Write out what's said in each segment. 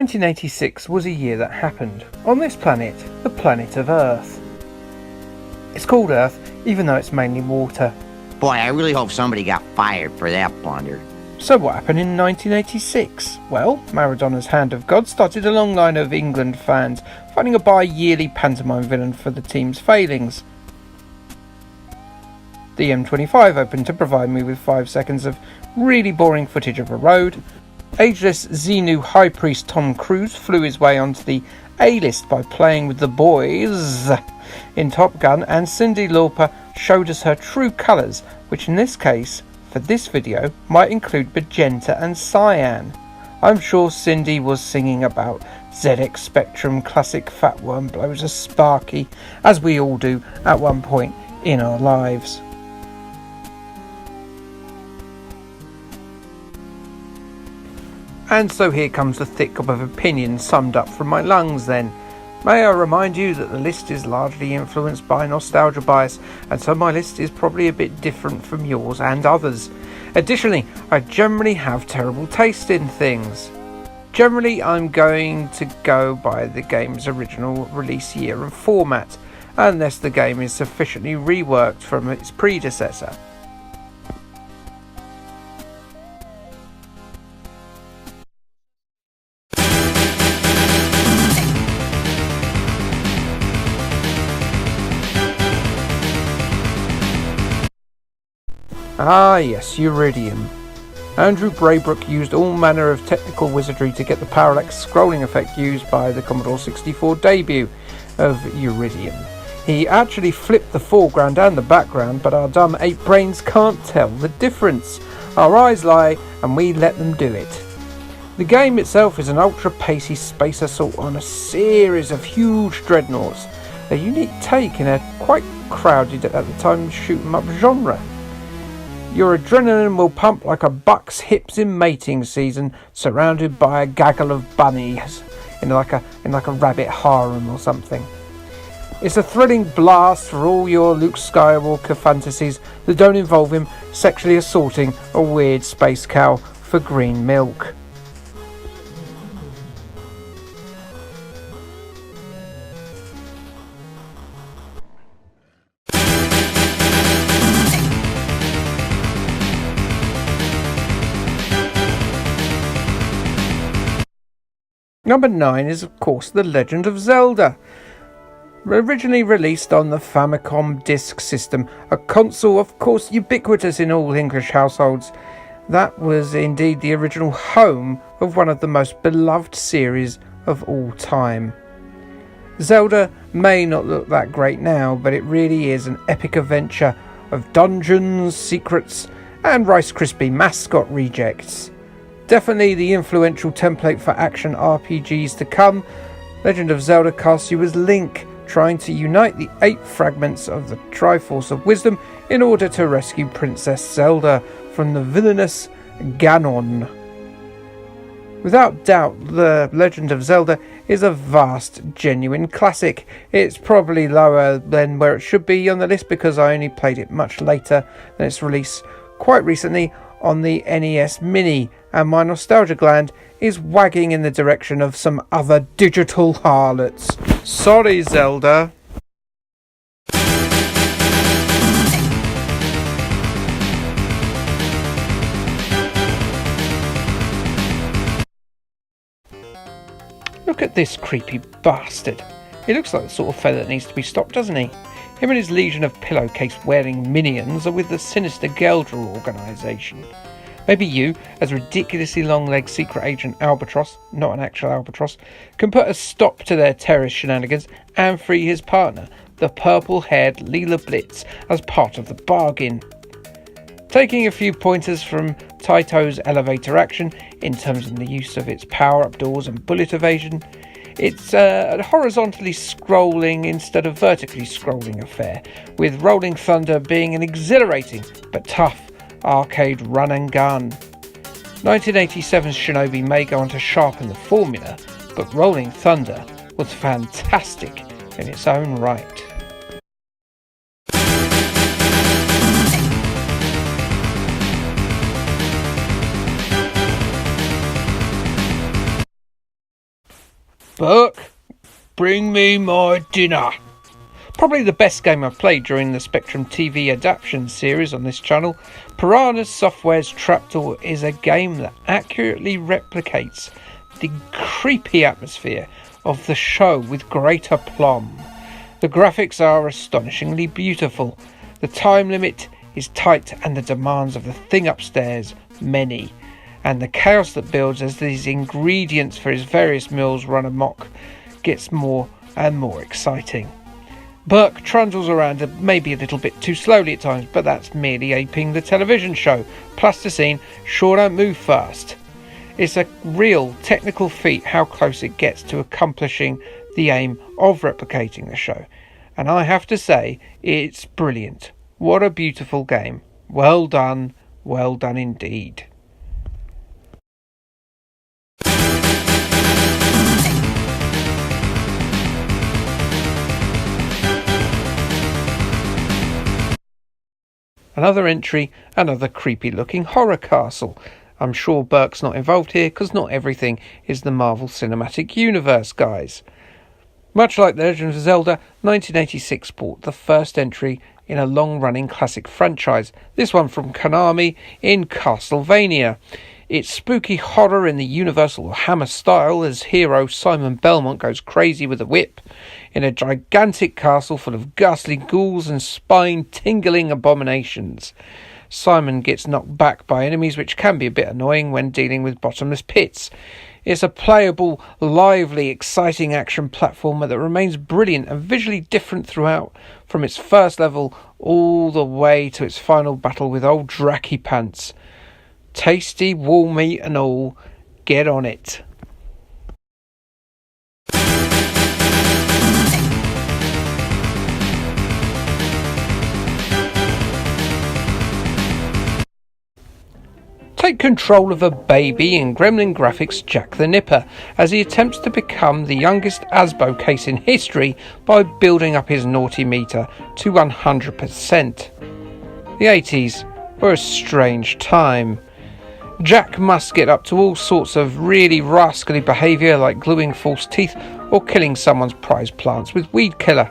1986 was a year that happened on this planet, the planet of Earth. It's called Earth, even though it's mainly water. Boy, I really hope somebody got fired for that blunder. So what happened in 1986? Well, Maradona's Hand of God started a long line of England fans finding a bi-yearly pantomime villain for the team's failings. The M25 opened to provide me with 5 seconds of really boring footage of a road. Ageless Xenu High Priest Tom Cruise flew his way onto the A-list by playing with the boys in Top Gun, and Cyndi Lauper showed us her true colours, which in this case, for this video, might include magenta and cyan. I'm sure Cyndi was singing about ZX Spectrum classic Fat Worm blows a sparky, as we all do at one point in our lives. And so here comes the thick gob of opinion summed up from my lungs then. May I remind you that the list is largely influenced by nostalgia bias, and so my list is probably a bit different from yours and others. Additionally, I generally have terrible taste in things. Generally, I'm going to go by the game's original release year and format, unless the game is sufficiently reworked from its predecessor. Ah yes, Uridium. Andrew Braybrook used all manner of technical wizardry to get the parallax scrolling effect used by the Commodore 64 debut of Uridium. He actually flipped the foreground and the background, but our dumb ape brains can't tell the difference. Our eyes lie and we let them do it. The game itself is an ultra-pacey space assault on a series of huge dreadnoughts, a unique take in a quite crowded at the time shoot-'em-up genre. Your adrenaline will pump like a buck's hips in mating season, surrounded by a gaggle of bunnies in like a rabbit harem or something. It's a thrilling blast for all your Luke Skywalker fantasies that don't involve him sexually assaulting a weird space cow for green milk. Number 9 is of course The Legend of Zelda. Originally released on the Famicom Disk System, a console of course ubiquitous in all English households, that was indeed the original home of one of the most beloved series of all time. Zelda may not look that great now, but it really is an epic adventure of dungeons, secrets and Rice Krispie mascot rejects. Definitely the influential template for action RPGs to come. Legend of Zelda casts you as Link, trying to unite the 8 fragments of the Triforce of Wisdom in order to rescue Princess Zelda from the villainous Ganon. Without doubt, The Legend of Zelda is a vast, genuine classic. It's probably lower than where it should be on the list because I only played it much later than its release quite recently on the NES Mini, and my nostalgia gland is wagging in the direction of some other digital harlots. Sorry, Zelda. Look at this creepy bastard. He looks like the sort of fella that needs to be stopped, doesn't he? Him and his legion of pillowcase-wearing minions are with the sinister Geldra organisation. Maybe you, as ridiculously long-legged secret agent Albatross, not an actual albatross, can put a stop to their terrorist shenanigans and free his partner, the purple-haired Leela Blitz, as part of the bargain. Taking a few pointers from Taito's elevator action in terms of the use of its power-up doors and bullet evasion, it's a horizontally scrolling instead of vertically scrolling affair, with Rolling Thunder being an exhilarating but tough arcade run and gun. 1987's Shinobi may go on to sharpen the formula, but Rolling Thunder was fantastic in its own right. Burke, bring me my dinner. Probably the best game I've played during the Spectrum TV adaptation series on this channel. Piranha Software's Trapdoor is a game that accurately replicates the creepy atmosphere of the show with great aplomb. The graphics are astonishingly beautiful. The time limit is tight and the demands of the thing upstairs many. And the chaos that builds as these ingredients for his various meals run amok gets more and more exciting. Burke trundles around maybe a little bit too slowly at times, but that's merely aping the television show. Plasticine sure don't move fast. It's a real technical feat how close it gets to accomplishing the aim of replicating the show. And I have to say, it's brilliant. What a beautiful game. Well done indeed. Another entry, another creepy looking horror castle. I'm sure Burke's not involved here because not everything is the Marvel Cinematic Universe, guys. Much like The Legend of Zelda, 1986 brought the first entry in a long-running classic franchise, this one from Konami in Castlevania. It's spooky horror in the Universal Hammer style as hero Simon Belmont goes crazy with a whip in a gigantic castle full of ghastly ghouls and spine-tingling abominations. Simon gets knocked back by enemies, which can be a bit annoying when dealing with bottomless pits. It's a playable, lively, exciting action platformer that remains brilliant and visually different throughout, from its first level all the way to its final battle with old Dracky Pants. Tasty wall meat and all, get on it. Take control of a baby in Gremlin Graphics' Jack the Nipper as he attempts to become the youngest Asbo case in history by building up his naughty meter to 100%. The 80s were a strange time. Jack must get up to all sorts of really rascally behaviour like gluing false teeth or killing someone's prized plants with weed killer.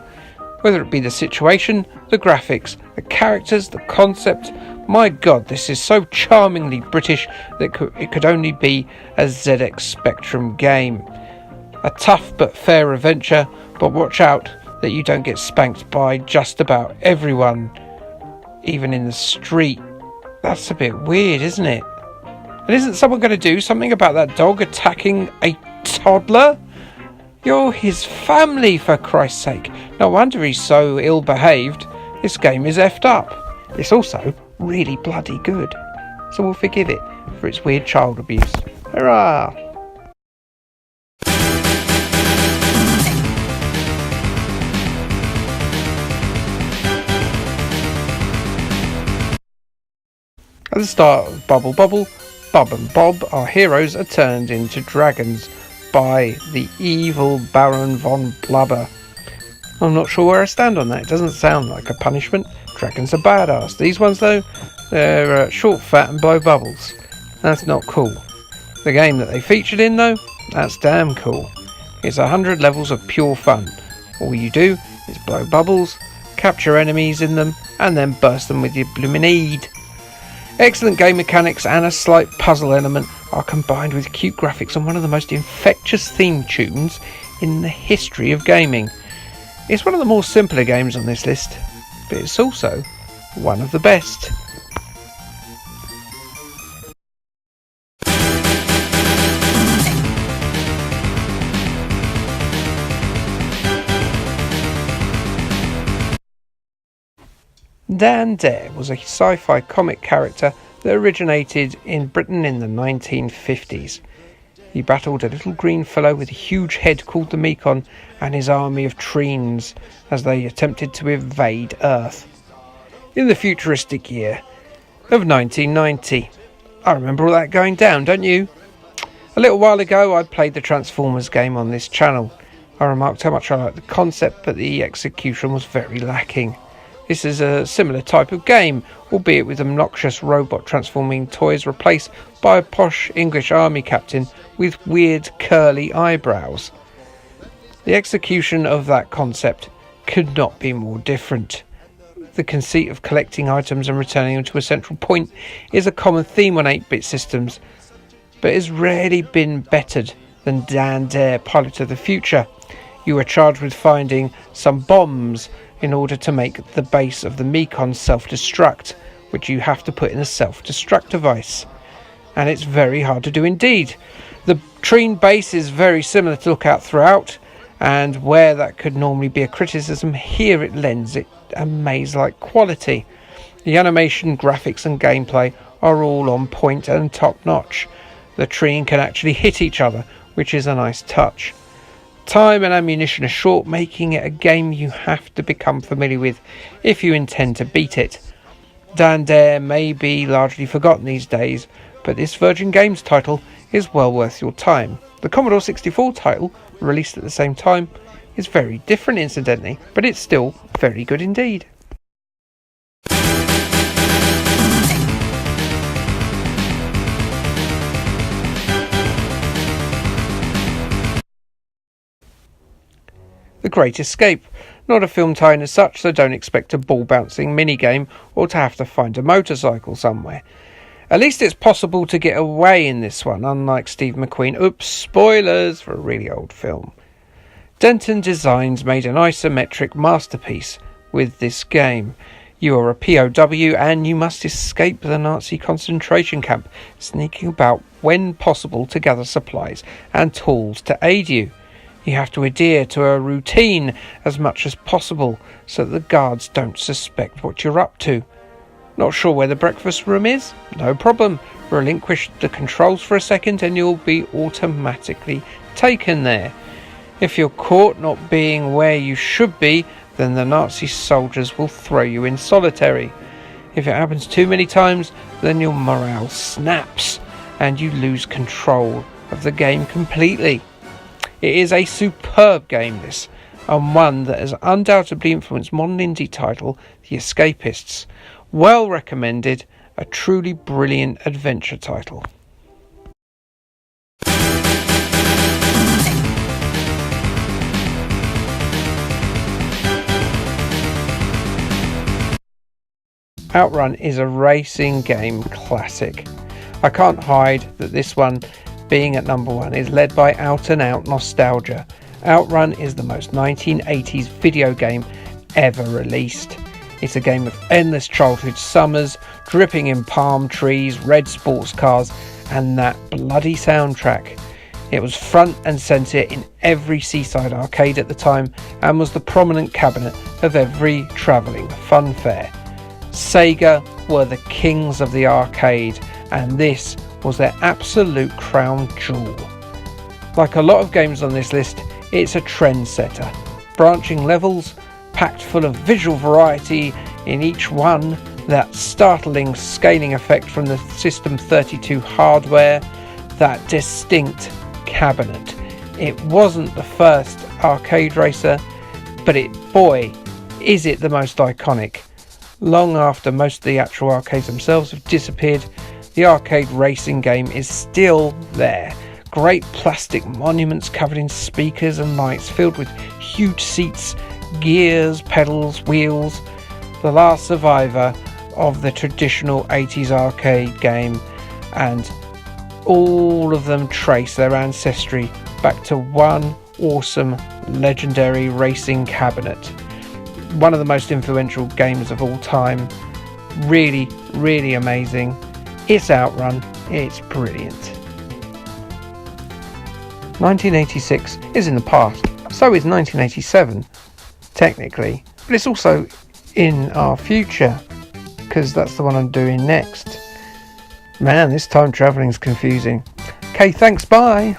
Whether it be the situation, the graphics, the characters, the concept, my god, this is so charmingly British that it could only be a ZX Spectrum game. A tough but fair adventure, but watch out that you don't get spanked by just about everyone, even in the street. That's a bit weird, isn't it? And isn't someone going to do something about that dog attacking a toddler? You're his family, for Christ's sake. No wonder he's so ill-behaved. This game is effed up. It's also really bloody good, so we'll forgive it for its weird child abuse. Hurrah! At the start of Bubble Bobble, Bob and Bob, our heroes, are turned into dragons by the evil Baron von Blubber. I'm not sure where I stand on that. It doesn't sound like a punishment. Dragons are badass. These ones, though, they're short, fat and blow bubbles. That's not cool. The game that they featured in, though, that's damn cool. It's 100 levels of pure fun. All you do is blow bubbles, capture enemies in them, and then burst them with your bluminade. Excellent game mechanics and a slight puzzle element are combined with cute graphics and one of the most infectious theme tunes in the history of gaming. It's one of the more simpler games on this list, but it's also one of the best. Dan Dare was a sci-fi comic character that originated in Britain in the 1950s. He battled a little green fellow with a huge head called the Mekon and his army of Treens as they attempted to invade Earth. In the futuristic year of 1990. I remember all that going down, don't you? A little while ago I played the Transformers game on this channel. I remarked how much I liked the concept, but the execution was very lacking. This is a similar type of game, albeit with obnoxious robot transforming toys replaced by a posh English army captain with weird curly eyebrows. The execution of that concept could not be more different. The conceit of collecting items and returning them to a central point is a common theme on 8-bit systems, but has rarely been bettered than Dan Dare Pilot of the Future. You are charged with finding some bombs in order to make the base of the Mekon self-destruct, which you have to put in a self-destruct device. And it's very hard to do indeed. The Treen base is very similar to Lookout throughout, and where that could normally be a criticism, here it lends it a maze-like quality. The animation, graphics and gameplay are all on point and top-notch. The Treen can actually hit each other, which is a nice touch. Time and ammunition are short, making it a game you have to become familiar with if you intend to beat it. Dan Dare may be largely forgotten these days, but this Virgin Games title is well worth your time. The Commodore 64 title, released at the same time, is very different incidentally, but it's still very good indeed. The Great Escape. Not a film tie-in as such, so don't expect a ball-bouncing minigame or to have to find a motorcycle somewhere. At least it's possible to get away in this one, unlike Steve McQueen. Oops, spoilers for a really old film. Denton Designs made an isometric masterpiece with this game. You are a POW and you must escape the Nazi concentration camp, sneaking about when possible to gather supplies and tools to aid you. You have to adhere to a routine as much as possible so that the guards don't suspect what you're up to. Not sure where the breakfast room is? No problem. Relinquish the controls for a second and you'll be automatically taken there. If you're caught not being where you should be, then the Nazi soldiers will throw you in solitary. If it happens too many times, then your morale snaps and you lose control of the game completely. It is a superb game, this, and one that has undoubtedly influenced modern indie title The Escapists. Well recommended, a truly brilliant adventure title. Outrun is a racing game classic. I can't hide that this one, being at number 1, is led by out-and-out nostalgia. Outrun is the most 1980s video game ever released. It's a game of endless childhood summers, dripping in palm trees, red sports cars, and that bloody soundtrack. It was front and centre in every seaside arcade at the time and was the prominent cabinet of every travelling fun fair. Sega were the kings of the arcade, and this was their absolute crown jewel. Like a lot of games on this list, it's a trendsetter. Branching levels, packed full of visual variety in each one, that startling scaling effect from the System 32 hardware, that distinct cabinet. It wasn't the first arcade racer, but is it the most iconic. Long after most of the actual arcades themselves have disappeared, the arcade racing game is still there. Great plastic monuments covered in speakers and lights, filled with huge seats, gears, pedals, wheels. The last survivor of the traditional 80s arcade game, and all of them trace their ancestry back to one awesome, legendary racing cabinet. One of the most influential games of all time. Really, really amazing. It's Outrun. It's brilliant. 1986 is in the past. So is 1987, technically. But it's also in our future, because that's the one I'm doing next. Man, this time travelling is confusing. Okay, thanks, bye.